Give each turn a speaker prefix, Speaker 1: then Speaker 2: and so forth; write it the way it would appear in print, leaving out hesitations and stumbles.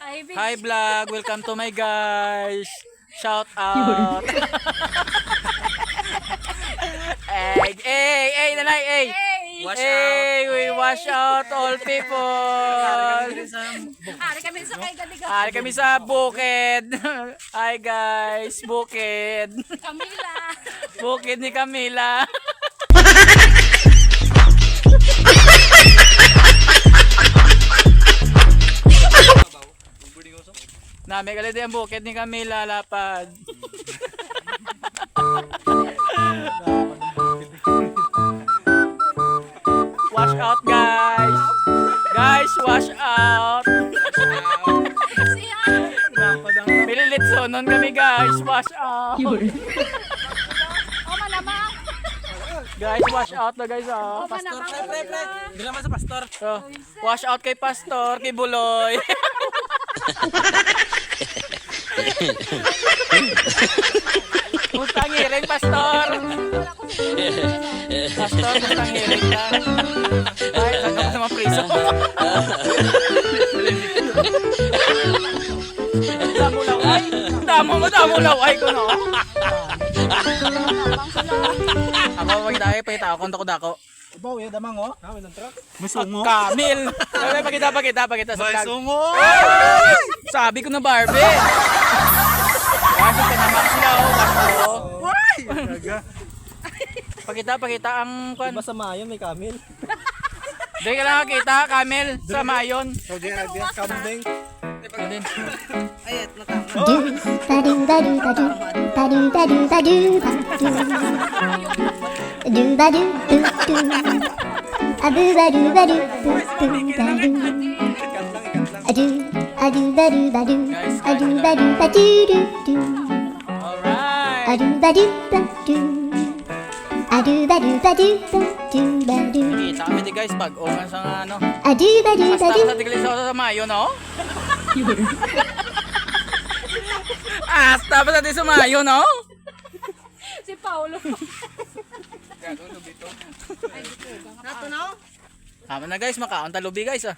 Speaker 1: Hi vlog, welcome to my guys. Shout out. Hey, nanay, hey.
Speaker 2: Wash
Speaker 1: Hey, we wash out all people.
Speaker 2: Ari kami sa kay Galiga.
Speaker 1: Ari kami sa bukid. Hi guys, bukid.
Speaker 2: Camila.
Speaker 1: Bukid ni Camila. Nami kali din ang bukid ni Camila lapad. Wash out guys. Guys, wash out.
Speaker 2: Siya.
Speaker 1: Pililit sonon kami guys, wash out.
Speaker 2: O malamang.
Speaker 1: Guys, wash out na guys
Speaker 2: O
Speaker 1: ah.
Speaker 2: malamang.
Speaker 3: Hindi naman sa pastor.
Speaker 1: So, wash out kay Pastor, kay Buloy. Mustang hiring, Pastor. Pastor, mustang hiring ka. Ay, saan ka pa sa mga priso? Damo laway. Damo laway ko, no? Ako, magdaya pa ito. Ako, dako.
Speaker 3: Ibaw, yung damang oh. Kami ng truck. May sungo.
Speaker 1: Kamil. Pakita sa
Speaker 3: May
Speaker 1: vlog.
Speaker 3: sungo.
Speaker 1: Sabi ko na Barbie. Kasi ka naman sila oh.
Speaker 3: Why? Gaga.
Speaker 1: Pakita ang kwan.
Speaker 3: Diba sa mayon may kamil?
Speaker 1: Di ka lang nakita, Kamil, sa mayon.
Speaker 3: Saudi Arabia, kambing.
Speaker 1: Din. Alright. Kita kami di guys, pag-ungan sa ano. Basta sa tiglis ako sa mayon, no? Asta pa sa di sa mayon, no?
Speaker 2: Si Paulo.
Speaker 1: Tama na guys, makaon talubi guys ah.